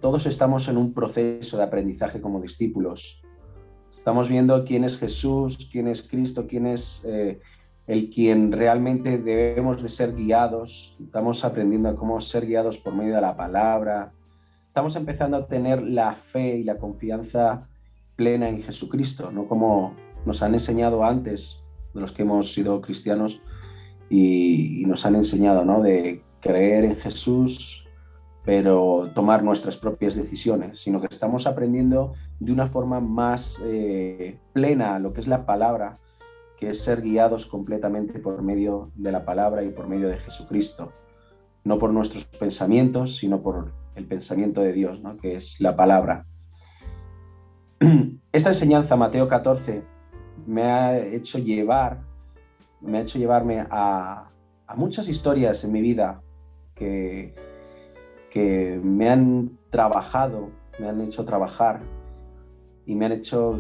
todos estamos en un proceso de aprendizaje como discípulos. Estamos viendo quién es Jesús, quién es Cristo, quién es el quien realmente debemos de ser guiados. Estamos aprendiendo a cómo ser guiados por medio de la palabra. Estamos empezando a tener la fe y la confianza plena en Jesucristo, no como nos han enseñado antes de los que hemos sido cristianos y nos han enseñado, ¿no?, de creer en Jesús, pero tomar nuestras propias decisiones, sino que estamos aprendiendo de una forma más plena lo que es la palabra, que es ser guiados completamente por medio de la palabra y por medio de Jesucristo, no por nuestros pensamientos, sino por el pensamiento de Dios, ¿no?, que es la palabra. Esta enseñanza, Mateo 14, me ha hecho llevarme a muchas historias en mi vida que me han trabajado, me han hecho trabajar y me han hecho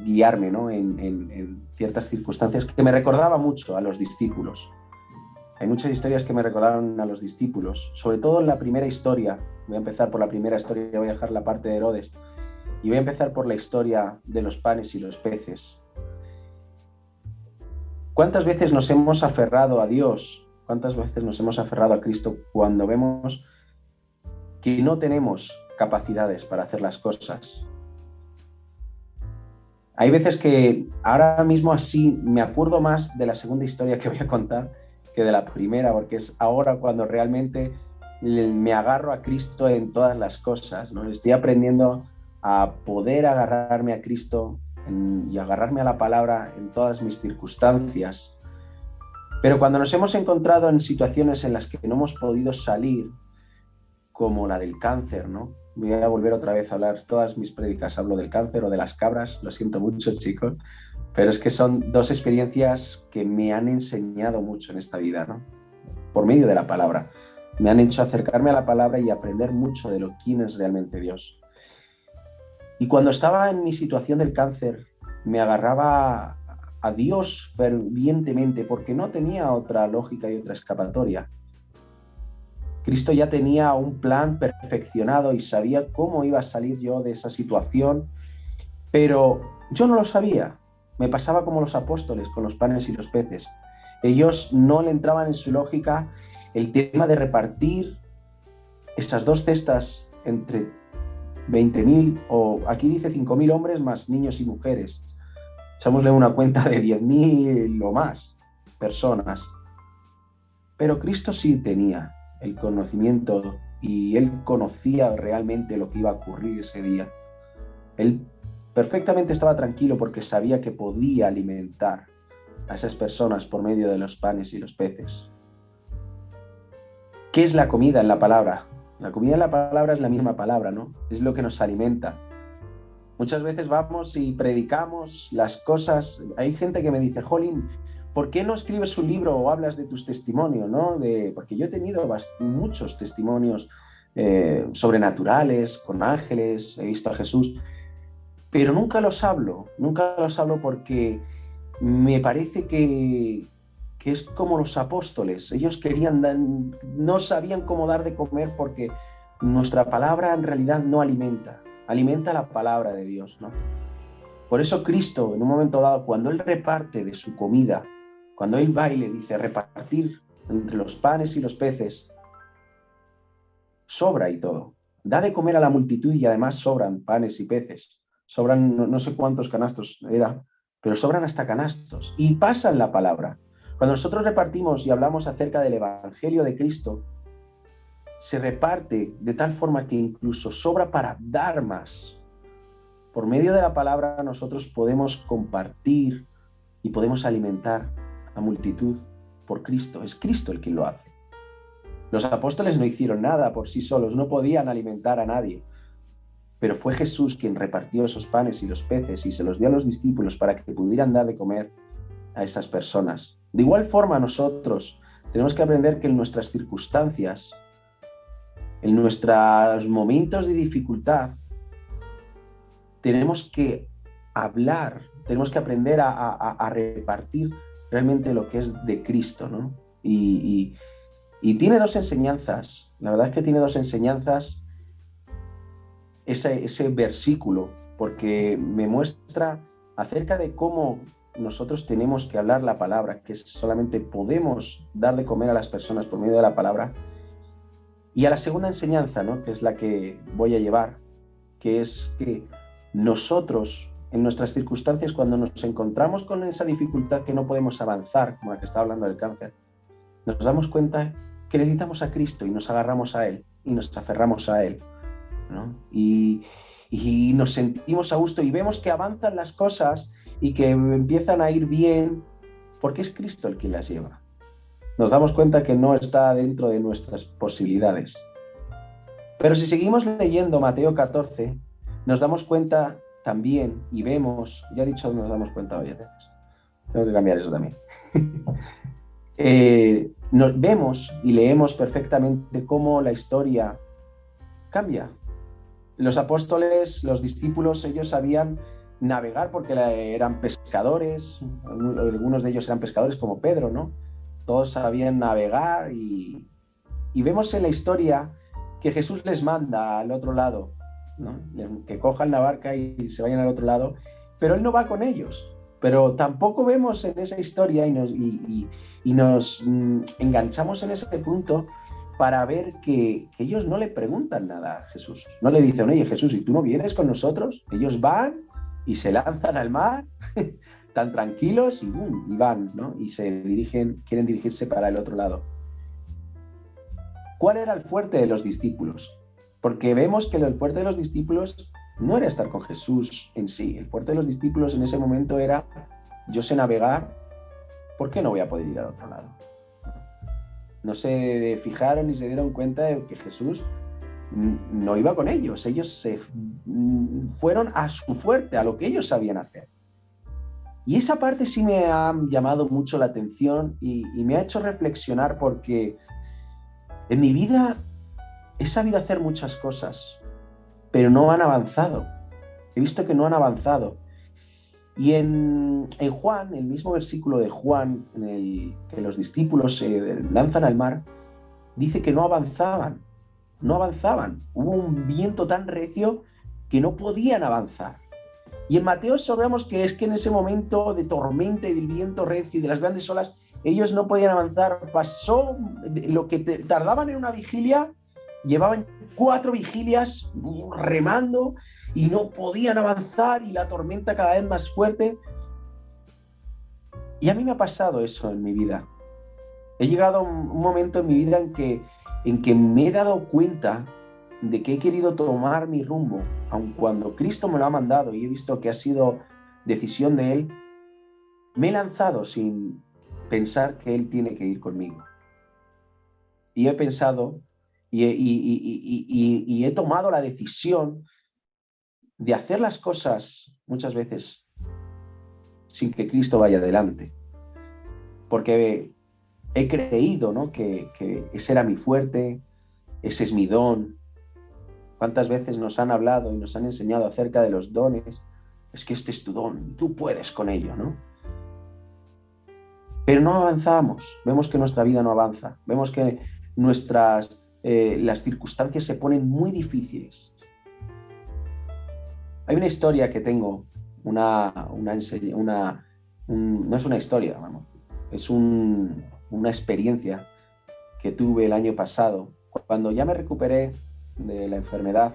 guiarme, ¿no?, en ciertas circunstancias que me recordaba mucho a los discípulos. Hay muchas historias que me recordaron a los discípulos, sobre todo en la primera historia. Voy a empezar por la primera historia, voy a dejar la parte de Herodes y voy a empezar por la historia de los panes y los peces. ¿Cuántas veces nos hemos aferrado a Dios? ¿Cuántas veces nos hemos aferrado a Cristo cuando vemos que no tenemos capacidades para hacer las cosas? Hay veces que ahora mismo así me acuerdo más de la segunda historia que voy a contar que de la primera, porque es ahora cuando realmente me agarro a Cristo en todas las cosas, ¿no? Estoy aprendiendo a poder agarrarme a Cristo y agarrarme a la palabra en todas mis circunstancias. Pero cuando nos hemos encontrado en situaciones en las que no hemos podido salir, como la del cáncer, ¿no? Voy a volver otra vez a hablar, todas mis prédicas hablo del cáncer o de las cabras, lo siento mucho, chicos, pero es que son dos experiencias que me han enseñado mucho en esta vida, ¿no?, por medio de la palabra. Me han hecho acercarme a la palabra y aprender mucho de quién es realmente Dios. Y cuando estaba en mi situación del cáncer, me agarraba a Dios fervientemente porque no tenía otra lógica y otra escapatoria. Cristo ya tenía un plan perfeccionado y sabía cómo iba a salir yo de esa situación, pero yo no lo sabía. Me pasaba como los apóstoles con los panes y los peces. Ellos no le entraban en su lógica el tema de repartir esas 2 cestas entre 20.000, o aquí dice 5.000 hombres más niños y mujeres. Echámosle una cuenta de 10.000 o más personas. Pero Cristo sí tenía el conocimiento y él conocía realmente lo que iba a ocurrir ese día. Él perfectamente estaba tranquilo porque sabía que podía alimentar a esas personas por medio de los panes y los peces. ¿Qué es la comida en la palabra? La comida en la palabra es la misma palabra, ¿no? Es lo que nos alimenta. Muchas veces vamos y predicamos las cosas. Hay gente que me dice, Jolín, ¿por qué no escribes un libro o hablas de tus testimonios, ¿no? Porque yo he tenido muchos testimonios sobrenaturales, con ángeles, he visto a Jesús, pero nunca los hablo porque me parece que es como los apóstoles. Ellos no sabían cómo dar de comer porque nuestra palabra en realidad no alimenta la palabra de Dios, ¿no? Por eso Cristo, en un momento dado, cuando Él reparte de su comida, cuando Él va y le dice repartir entre los panes y los peces, sobra y todo. Da de comer a la multitud y además sobran panes y peces. Sobran no sé cuántos canastos pero sobran hasta canastos. Y pasan la palabra. Cuando nosotros repartimos y hablamos acerca del Evangelio de Cristo, se reparte de tal forma que incluso sobra para dar más. Por medio de la palabra nosotros podemos compartir y podemos alimentar a multitud por Cristo. Es Cristo el quien lo hace. Los apóstoles no hicieron nada por sí solos, no podían alimentar a nadie. Pero fue Jesús quien repartió esos panes y los peces y se los dio a los discípulos para que pudieran dar de comer a esas personas. De igual forma nosotros tenemos que aprender que en nuestras circunstancias, en nuestros momentos de dificultad, tenemos que hablar, tenemos que aprender a repartir realmente lo que es de Cristo, ¿no? Y tiene 2 enseñanzas, la verdad es que tiene 2 enseñanzas ese versículo, porque me muestra acerca de cómo nosotros tenemos que hablar la palabra, que solamente podemos dar de comer a las personas por medio de la palabra. Y a la segunda enseñanza, ¿no?, que es la que voy a llevar, que es que nosotros, en nuestras circunstancias, cuando nos encontramos con esa dificultad que no podemos avanzar, como la que estaba hablando del cáncer, nos damos cuenta que necesitamos a Cristo y nos agarramos a Él y nos aferramos a Él, ¿no? Y nos sentimos a gusto y vemos que avanzan las cosas y que empiezan a ir bien, porque es Cristo el que las lleva. Nos damos cuenta que no está dentro de nuestras posibilidades. Pero si seguimos leyendo Mateo 14, nos damos cuenta también y vemos, ya he dicho nos damos cuenta varias veces, tengo que cambiar eso también. Nos vemos y leemos perfectamente cómo la historia cambia. Los apóstoles, los discípulos, ellos sabían navegar porque eran pescadores, algunos de ellos eran pescadores como Pedro, ¿no? Todos sabían navegar y vemos en la historia que Jesús les manda al otro lado, ¿no?, que cojan la barca y se vayan al otro lado, pero Él no va con ellos. Pero tampoco vemos en esa historia y nos enganchamos en ese punto para ver que ellos no le preguntan nada a Jesús. No le dicen, oye Jesús, ¿y tú no vienes con nosotros? Ellos van y se lanzan al mar tan tranquilos y ¡bum!, y van, ¿no? Y quieren dirigirse para el otro lado. ¿Cuál era el fuerte de los discípulos? Porque vemos que el fuerte de los discípulos no era estar con Jesús en sí. El fuerte de los discípulos en ese momento era, yo sé navegar, ¿por qué no voy a poder ir al otro lado? No se fijaron ni se dieron cuenta de que Jesús no iba con ellos. Ellos se fueron a su fuerte, a lo que ellos sabían hacer. Y esa parte sí me ha llamado mucho la atención y me ha hecho reflexionar, porque en mi vida he sabido hacer muchas cosas, pero no han avanzado. He visto que no han avanzado. Y en Juan, el mismo versículo de Juan, en el que los discípulos se lanzan al mar, dice que no avanzaban. Hubo un viento tan recio que no podían avanzar. Y en Mateo sabemos que es que en ese momento de tormenta y del viento recio y de las grandes olas, ellos no podían avanzar. Pasó lo que tardaban en una vigilia, llevaban 4 vigilias remando y no podían avanzar, y la tormenta cada vez más fuerte. Y a mí me ha pasado eso en mi vida. He llegado a un momento en mi vida en que me he dado cuenta de que he querido tomar mi rumbo, aun cuando Cristo me lo ha mandado y he visto que ha sido decisión de Él. Me he lanzado sin pensar que Él tiene que ir conmigo. Y he pensado y he tomado la decisión de hacer las cosas muchas veces sin que Cristo vaya adelante. Porque he creído, ¿no?, que ese era mi fuerte, ese es mi don. ¿Cuántas veces nos han hablado y nos han enseñado acerca de los dones? Es que este es tu don, tú puedes con ello, ¿no? Pero no avanzamos, vemos que nuestra vida no avanza, vemos que las circunstancias se ponen muy difíciles. Hay una historia que tengo, no es una historia, vamos, es una experiencia que tuve el año pasado, cuando ya me recuperé de la enfermedad.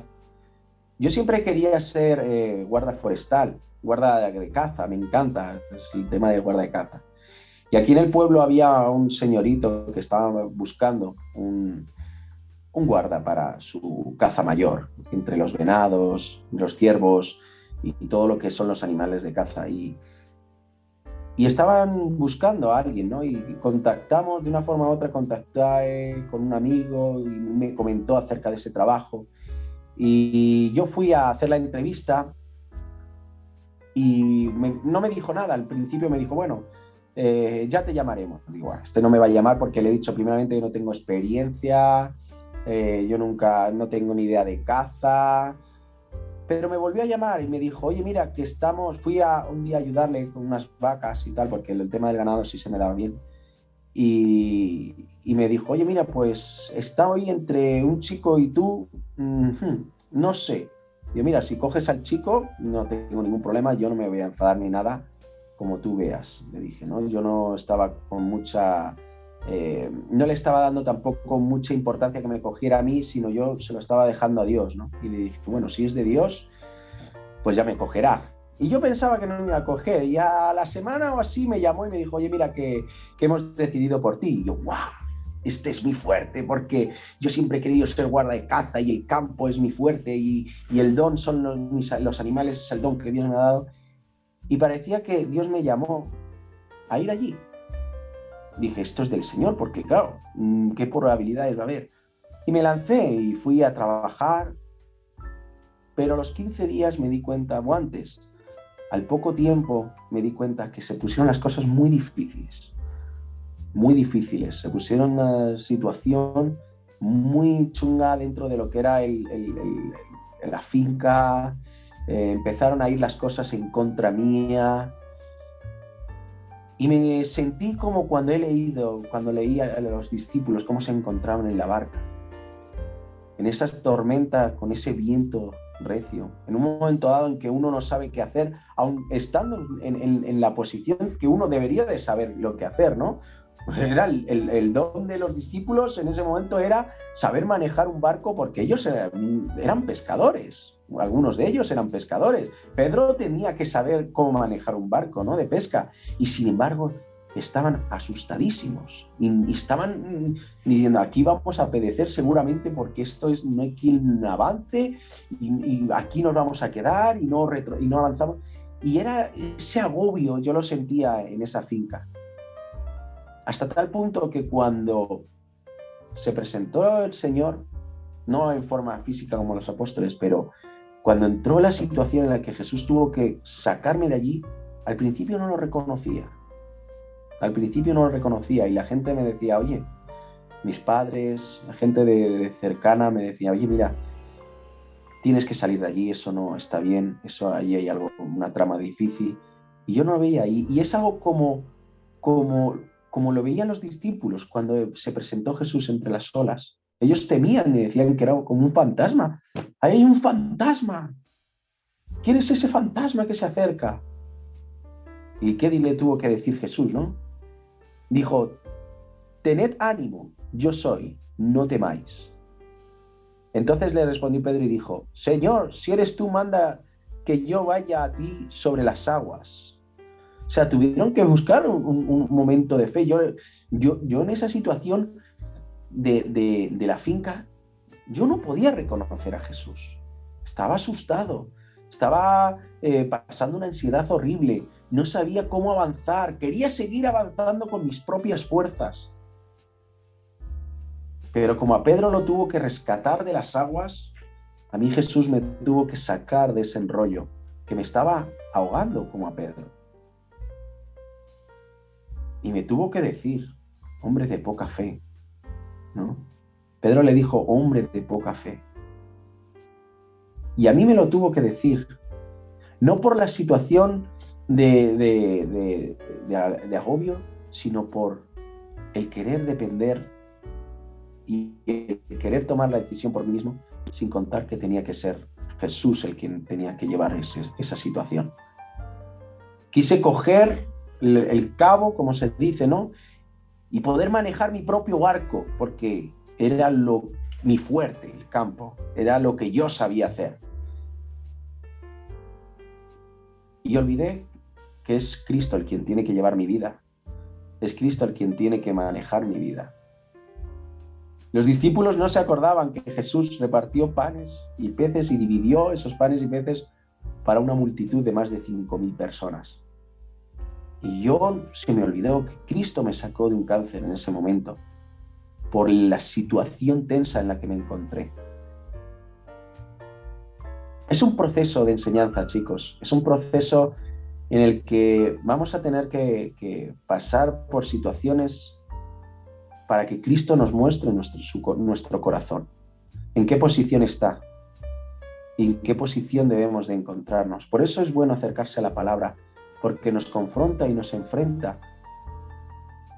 Yo siempre quería ser guarda forestal, guarda de caza, me encanta el tema de guarda de caza. Y aquí en el pueblo había un señorito que estaba buscando un guarda para su caza mayor, entre los venados, los ciervos y todo lo que son los animales de caza. Y estaban buscando a alguien, ¿no? Y contactamos, de una forma u otra, contacté con un amigo y me comentó acerca de ese trabajo. Y yo fui a hacer la entrevista y no me dijo nada. Al principio me dijo, bueno, ya te llamaremos. Digo, bueno, este no me va a llamar porque le he dicho primeramente que no tengo experiencia, yo no tengo ni idea de caza. Pero me volvió a llamar y me dijo, oye, mira, fui un día a ayudarle con unas vacas y tal, porque el tema del ganado sí se me daba bien. Y me dijo, oye, mira, pues está hoy entre un chico y tú, no sé. Digo, mira, si coges al chico, no tengo ningún problema, yo no me voy a enfadar ni nada, como tú veas, le dije, ¿no? Yo no estaba con mucha... no le estaba dando tampoco mucha importancia que me cogiera a mí, sino yo se lo estaba dejando a Dios, ¿no? Y le dije, bueno, si es de Dios, pues ya me cogerá. Y yo pensaba que no me iba a coger, y a la semana o así me llamó y me dijo, oye, mira, que hemos decidido por ti. Y yo, ¡guau! Este es mi fuerte, porque yo siempre he querido ser guarda de caza y el campo es mi fuerte y el don son los animales, es el don que Dios me ha dado. Y parecía que Dios me llamó a ir allí. Dije, esto es del Señor, porque claro, ¿qué probabilidades va a haber? Y me lancé y fui a trabajar, pero a los 15 días me di cuenta, o antes, al poco tiempo me di cuenta que se pusieron las cosas muy difíciles. Muy difíciles. Se pusieron una situación muy chunga dentro de lo que era la finca. Empezaron a ir las cosas en contra mía. Y me sentí como cuando leía a los discípulos cómo se encontraban en la barca. En esas tormentas, con ese viento recio. En un momento dado en que uno no sabe qué hacer, aun estando en la posición que uno debería de saber lo que hacer, ¿no? Era el don de los discípulos en ese momento era saber manejar un barco, porque ellos eran pescadores, algunos de ellos eran pescadores. Pedro tenía que saber cómo manejar un barco, ¿no?, de pesca, y sin embargo estaban asustadísimos y estaban diciendo, aquí vamos a perecer seguramente porque no hay quien avance y aquí nos vamos a quedar y no avanzamos. Y era ese agobio, yo lo sentía en esa finca. Hasta tal punto que cuando se presentó el Señor, no en forma física como los apóstoles, pero cuando entró la situación en la que Jesús tuvo que sacarme de allí, al principio no lo reconocía. Al principio no lo reconocía y la gente me decía, oye, mis padres, la gente de cercana me decía, oye, mira, tienes que salir de allí, eso no está bien, eso allí hay algo, una trama difícil. Y yo no lo veía. Y es algo como lo veían los discípulos cuando se presentó Jesús entre las olas. Ellos temían y decían que era como un fantasma. ¡Ahí hay un fantasma! ¿Quién es ese fantasma que se acerca? ¿Y qué le tuvo que decir Jesús, no? Dijo, tened ánimo, yo soy, no temáis. Entonces le respondió Pedro y dijo, Señor, si eres tú, manda que yo vaya a ti sobre las aguas. O sea, tuvieron que buscar un momento de fe. Yo en esa situación de la finca, yo no podía reconocer a Jesús. Estaba asustado, estaba pasando una ansiedad horrible, no sabía cómo avanzar, quería seguir avanzando con mis propias fuerzas. Pero como a Pedro lo tuvo que rescatar de las aguas, a mí Jesús me tuvo que sacar de ese enrollo, que me estaba ahogando como a Pedro. Y me tuvo que decir, hombre de poca fe, ¿no? Pedro le dijo, hombre de poca fe. Y a mí me lo tuvo que decir, no por la situación de agobio, sino por el querer depender y el querer tomar la decisión por mí mismo, sin contar que tenía que ser Jesús el quien tenía que llevar esa situación. Quise coger el cabo, como se dice, ¿no?, y poder manejar mi propio barco, porque era mi fuerte, el campo, era lo que yo sabía hacer. Y olvidé que es Cristo el quien tiene que llevar mi vida, es Cristo el quien tiene que manejar mi vida. Los discípulos no se acordaban que Jesús repartió panes y peces y dividió esos panes y peces para una multitud de más de 5.000 personas. Y se me olvidó que Cristo me sacó de un cáncer en ese momento, por la situación tensa en la que me encontré. Es un proceso de enseñanza, chicos. Es un proceso en el que vamos a tener que pasar por situaciones para que Cristo nos muestre nuestro corazón. ¿En qué posición está? ¿Y en qué posición debemos de encontrarnos? Por eso es bueno acercarse a la palabra, porque nos confronta y nos enfrenta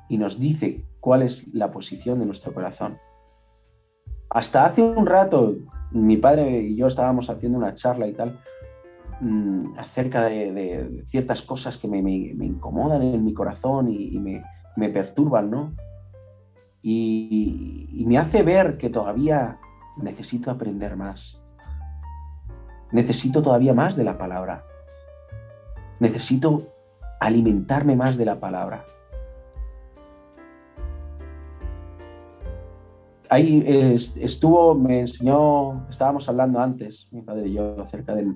y nos dice cuál es la posición de nuestro corazón. Hasta hace un rato mi padre y yo estábamos haciendo una charla y tal, acerca de ciertas cosas que me incomodan en mi corazón y me perturban, ¿no? Y me hace ver que todavía necesito aprender más. Necesito todavía más de la palabra. Necesito alimentarme más de la palabra. Ahí me enseñó, estábamos hablando antes, mi padre y yo, acerca de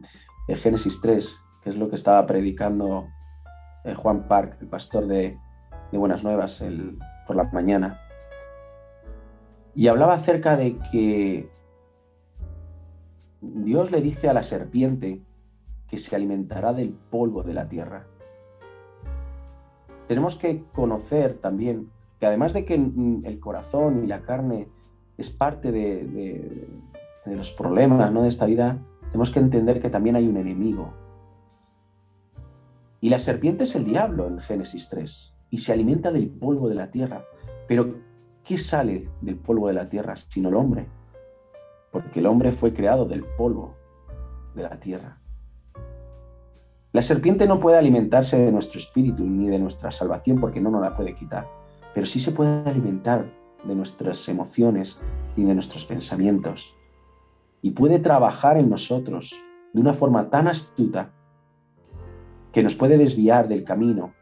Génesis 3, que es lo que estaba predicando Juan Park, el pastor de Buenas Nuevas, por la mañana. Y hablaba acerca de que Dios le dice a la serpiente que se alimentará del polvo de la tierra. Tenemos que conocer también que además de que el corazón y la carne es parte de los problemas, ¿no?, de esta vida, tenemos que entender que también hay un enemigo. Y la serpiente es el diablo en Génesis 3 y se alimenta del polvo de la tierra. Pero ¿qué sale del polvo de la tierra sino el hombre? Porque el hombre fue creado del polvo de la tierra. La serpiente no puede alimentarse de nuestro espíritu ni de nuestra salvación porque no nos la puede quitar, pero sí se puede alimentar de nuestras emociones y de nuestros pensamientos. Y puede trabajar en nosotros de una forma tan astuta que nos puede desviar del camino,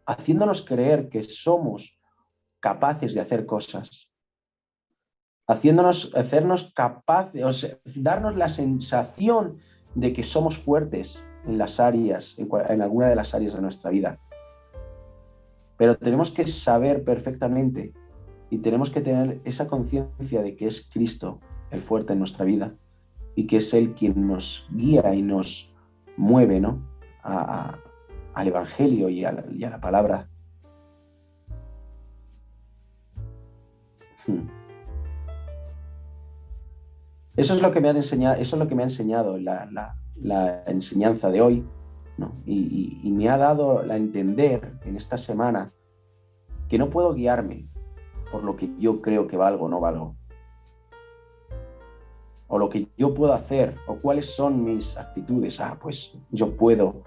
haciéndonos creer que somos capaces de hacer cosas, hacernos capaces, darnos la sensación de que somos fuertes en las áreas, en alguna de las áreas de nuestra vida. Pero tenemos que saber perfectamente y tenemos que tener esa conciencia de que es Cristo el fuerte en nuestra vida y que es Él quien nos guía y nos mueve, ¿no?, al Evangelio y a la palabra. Eso es lo que me han enseñado, eso es lo que me ha enseñado la enseñanza de hoy, ¿no? Y me ha dado a entender en esta semana que no puedo guiarme por lo que yo creo que valgo o no valgo, o lo que yo puedo hacer, o cuáles son mis actitudes. Pues yo puedo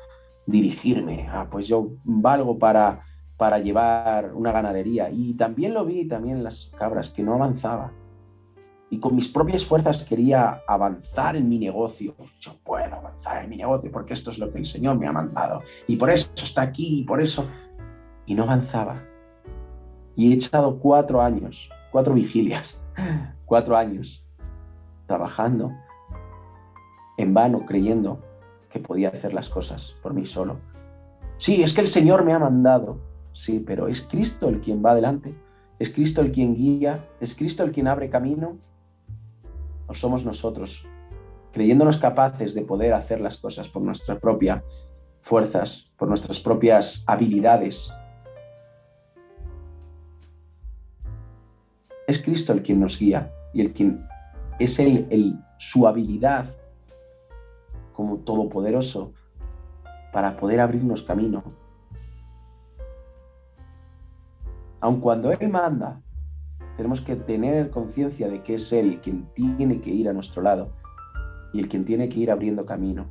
dirigirme, pues yo valgo para llevar una ganadería. Y también lo vi también en las cabras, que no avanzaba. Y con mis propias fuerzas quería avanzar en mi negocio. Yo puedo avanzar en mi negocio porque esto es lo que el Señor me ha mandado. Y por eso está aquí, y por eso. Y no avanzaba. Y he echado 4 años, 4 vigilias, 4 años trabajando en vano, creyendo que podía hacer las cosas por mí solo. Sí, es que el Señor me ha mandado. Sí, pero ¿es Cristo el quien va adelante? ¿Es Cristo el quien guía? ¿Es Cristo el quien abre camino? ¿O somos nosotros, creyéndonos capaces de poder hacer las cosas por nuestras propias fuerzas, por nuestras propias habilidades? Es Cristo el quien nos guía y el quien es su habilidad como todopoderoso para poder abrirnos camino. Aun cuando Él manda, tenemos que tener conciencia de que es Él quien tiene que ir a nuestro lado y el quien tiene que ir abriendo camino.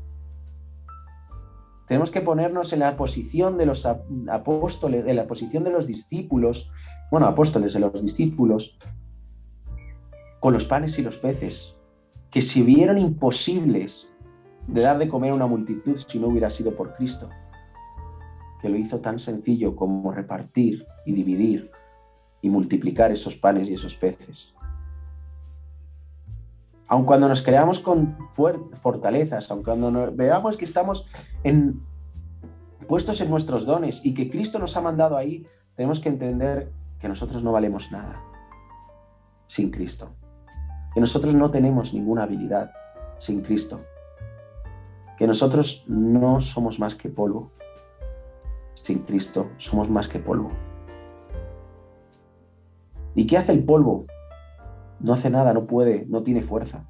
Tenemos que ponernos en la posición de los apóstoles, en la posición de los discípulos, apóstoles de los discípulos, con los panes y los peces, que se vieron imposibles de dar de comer a una multitud si no hubiera sido por Cristo, que lo hizo tan sencillo como repartir y dividir y multiplicar esos panes y esos peces. Aun cuando nos creamos con fortalezas, aun cuando veamos que estamos puestos en nuestros dones y que Cristo nos ha mandado ahí, tenemos que entender que nosotros no valemos nada sin Cristo, que nosotros no tenemos ninguna habilidad sin Cristo, que nosotros no somos más que polvo. Sin Cristo somos más que polvo. ¿Y qué hace el polvo? No hace nada, no puede, no tiene fuerza.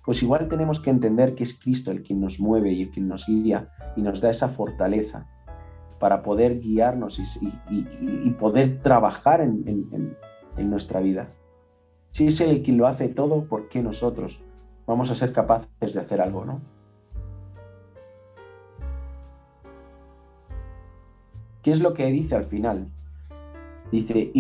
Pues igual tenemos que entender que es Cristo el quien nos mueve y el quien nos guía y nos da esa fortaleza para poder guiarnos y poder trabajar en nuestra vida. Si es Él el quien lo hace todo, ¿por qué nosotros vamos a ser capaces de hacer algo, ¿no? ¿Qué es lo que dice al final? Dice,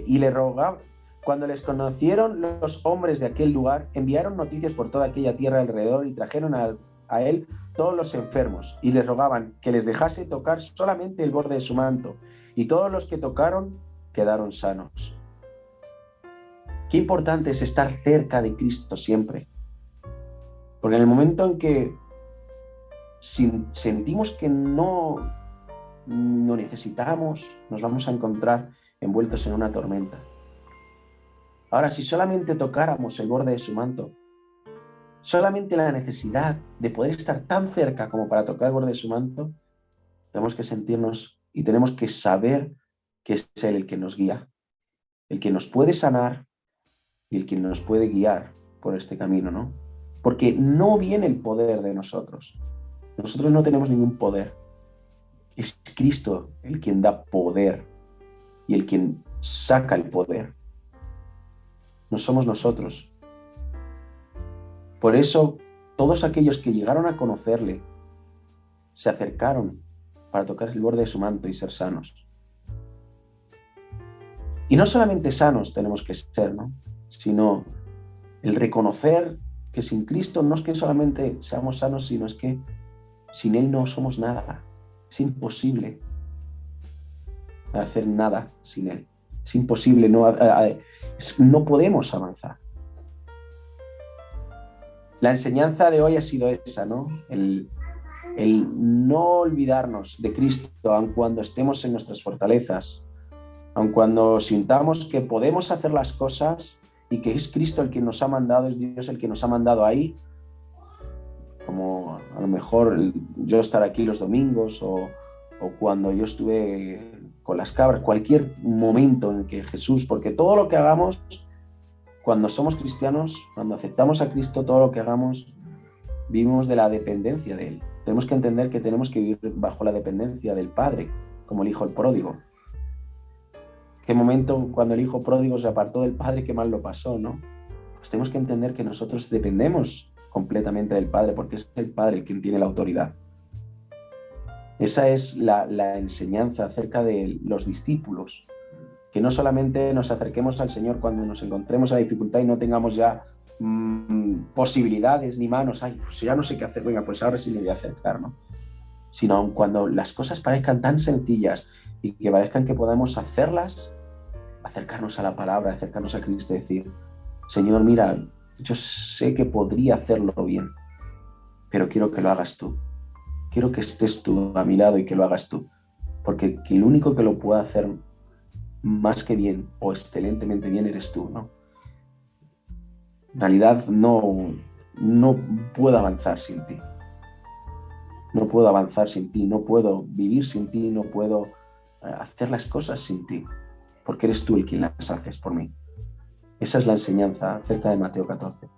y le rogaba, cuando les conocieron los hombres de aquel lugar, enviaron noticias por toda aquella tierra alrededor y trajeron a él todos los enfermos y les rogaban que les dejase tocar solamente el borde de su manto, y todos los que tocaron quedaron sanos. Qué importante es estar cerca de Cristo siempre, porque en el momento en que sentimos que no necesitamos, nos vamos a encontrar envueltos en una tormenta. Ahora, si solamente tocáramos el borde de su manto, solamente la necesidad de poder estar tan cerca como para tocar el borde de su manto, tenemos que sentirnos y tenemos que saber que es Él el que nos guía, el que nos puede sanar y el que nos puede guiar por este camino, ¿no? Porque no viene el poder de nosotros. Nosotros no tenemos ningún poder. Es Cristo el quien da poder y el quien saca el poder. No somos nosotros. Por eso, todos aquellos que llegaron a conocerle se acercaron para tocar el borde de su manto y ser sanos. Y no solamente sanos tenemos que ser, ¿no? Sino el reconocer que sin Cristo no es que solamente seamos sanos, sino es que sin Él no somos nada. Es imposible hacer nada sin Él. Es imposible, no podemos avanzar. La enseñanza de hoy ha sido esa, ¿no? El no olvidarnos de Cristo, aun cuando estemos en nuestras fortalezas, aun cuando sintamos que podemos hacer las cosas y que es Cristo el que nos ha mandado, es Dios el que nos ha mandado ahí, como a lo mejor yo estar aquí los domingos o cuando yo estuve con las cabras, cualquier momento en que Jesús, porque todo lo que hagamos, cuando somos cristianos, cuando aceptamos a Cristo, todo lo que hagamos, vivimos de la dependencia de Él. Tenemos que entender que tenemos que vivir bajo la dependencia del Padre, como el hijo el pródigo. ¿Qué momento cuando el hijo pródigo se apartó del Padre, qué mal lo pasó, ¿no? Pues tenemos que entender que nosotros dependemos completamente del Padre, porque es el Padre el quien tiene la autoridad. Esa es la enseñanza acerca de los discípulos, que no solamente nos acerquemos al Señor cuando nos encontremos a la dificultad y no tengamos ya posibilidades ni manos, pues ya no sé qué hacer, venga, pues ahora sí me voy a acercar, ¿no? Sino cuando las cosas parezcan tan sencillas y que parezcan que podamos hacerlas, acercarnos a la palabra, acercarnos a Cristo y decir, Señor, mira, yo sé que podría hacerlo bien, pero quiero que lo hagas tú. Quiero que estés tú a mi lado y que lo hagas tú, porque el único que lo puede hacer más que bien o excelentemente bien eres tú, ¿no? En realidad no puedo avanzar sin ti. No puedo avanzar sin ti, no puedo vivir sin ti, no puedo hacer las cosas sin ti, porque eres tú el quien las haces por mí. Esa es la enseñanza acerca de Mateo 14.